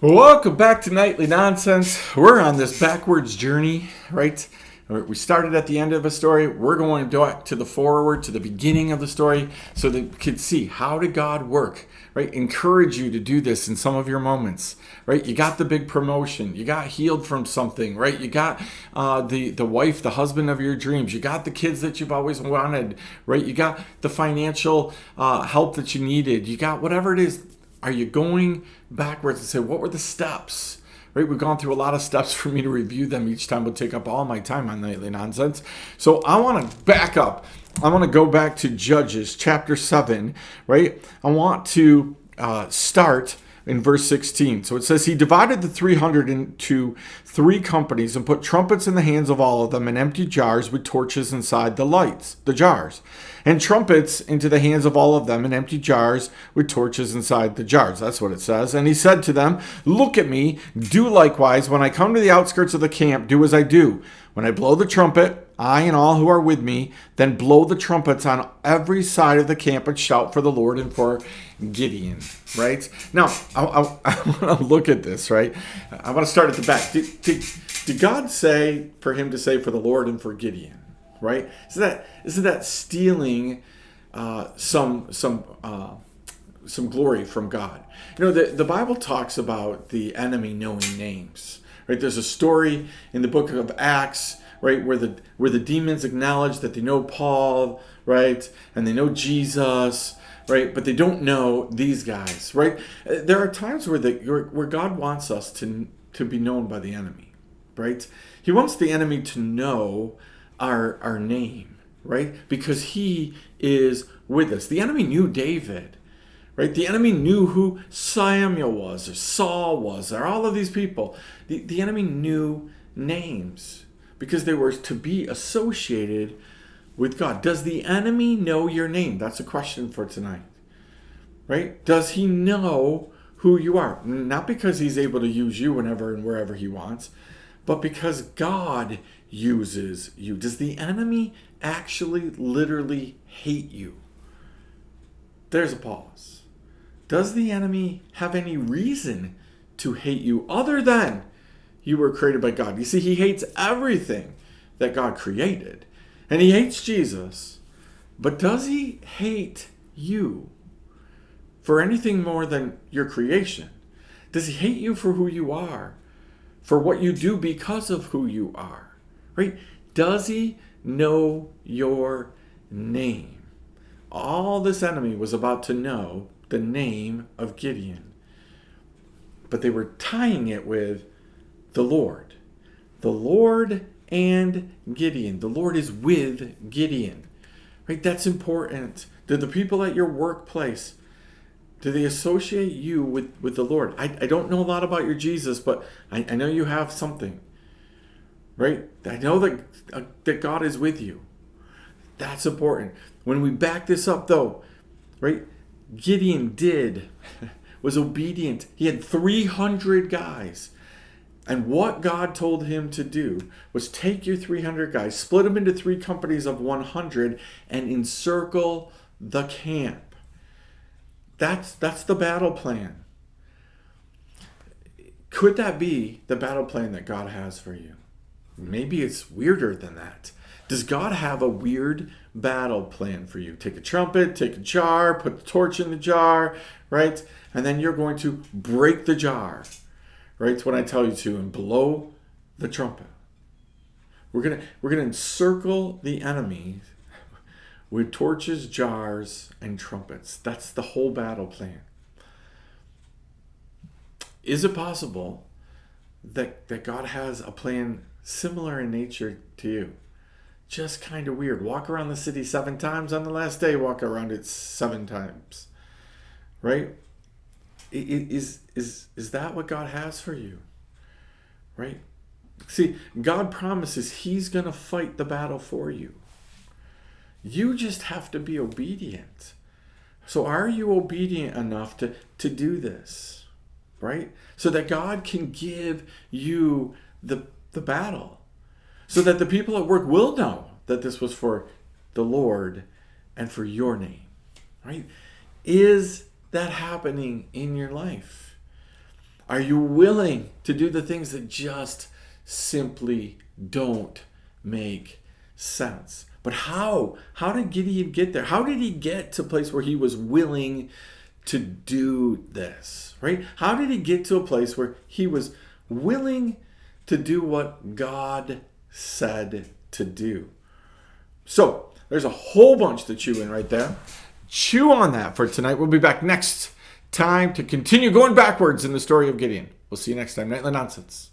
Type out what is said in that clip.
Welcome back to Nightly Nonsense. We're on this backwards journey, right? We started at the end of a story. We're going back to the forward, to the beginning of the story, so that you can see how did God work, right? Encourage you to do this in some of your moments, right? You got the big promotion. You got healed from something, right? You got the wife, the husband of your dreams. You got the kids that you've always wanted, right? You got the financial help that you needed. You got whatever it is. Are you going backwards and say, what were the steps? Right? We've gone through a lot of steps. For me to review them each time would take up all my time on Nightly Nonsense. So I want to back up. I want to go back to Judges chapter 7, right? I want to start in verse 16. So it says, he divided the 300 into three companies and put trumpets in the hands of all of them and empty jars with torches inside the jars. And trumpets into the hands of all of them and empty jars with torches inside the jars. That's what it says. And he said to them, look at me, do likewise. When I come to the outskirts of the camp, do as I do. When I blow the trumpet, I and all who are with me, then blow the trumpets on every side of the camp and shout for the Lord and for Gideon, right? Now, I want to look at this, right? I want to start at the back. Did God say for him to say for the Lord and for Gideon, right? Isn't that stealing some glory from God? You know, the Bible talks about the enemy knowing names, right? There's a story in the book of Acts, right, where the demons acknowledge that they know Paul, right, and they know Jesus, right, but they don't know these guys, right? There are times where God wants us to be known by the enemy, right? He wants the enemy to know our name, right, because he is with us. The enemy knew David, right? The enemy knew who Samuel was, or Saul was, or all of these people. The enemy knew names, because they were to be associated with God. Does the enemy know your name? That's a question for tonight. Right? Does he know who you are? Not because he's able to use you whenever and wherever he wants, but because God uses you. Does the enemy actually literally hate you? There's a pause. Does the enemy have any reason to hate you other than you were created by God? You see, he hates everything that God created. And he hates Jesus. But does he hate you for anything more than your creation? Does he hate you for who you are? For what you do because of who you are? Right? Does he know your name? All this enemy was about to know the name of Gideon. But they were tying it with the Lord. The Lord and Gideon. The Lord is with Gideon. Right? That's important. Do the people at your workplace, do they associate you with the Lord? I don't know a lot about your Jesus, but I know you have something. Right? I know that God is with you. That's important. When we back this up though, right? Gideon was obedient. He had 300 guys. And what God told him to do was take your 300 guys, split them into three companies of 100, and encircle the camp. That's the battle plan. Could that be the battle plan that God has for you? Maybe it's weirder than that. Does God have a weird battle plan for you? Take a trumpet, take a jar, put the torch in the jar, right? And then you're going to break the jar. Right? It's what I tell you to, and blow the trumpet. We're gonna encircle the enemy with torches, jars, and trumpets. That's the whole battle plan. Is it possible that God has a plan similar in nature to you? Just kind of weird. Walk around the city 7 times. On the last day, walk around it 7 times. Right? Is that what God has for you? Right? See, God promises he's going to fight the battle for you. You just have to be obedient. So are you obedient enough to do this? Right? So that God can give you the battle. So that the people at work will know that this was for the Lord and for your name. Right? Is that happening in your life? Are you willing to do the things that just simply don't make sense? But how? How did Gideon get there? How did he get to a place where he was willing to do this, right? How did he get to a place where he was willing to do what God said to do? So there's a whole bunch to chew in right there. Chew on that for tonight. We'll be back next time to continue going backwards in the story of Gideon. We'll see you next time. Nightly Nonsense.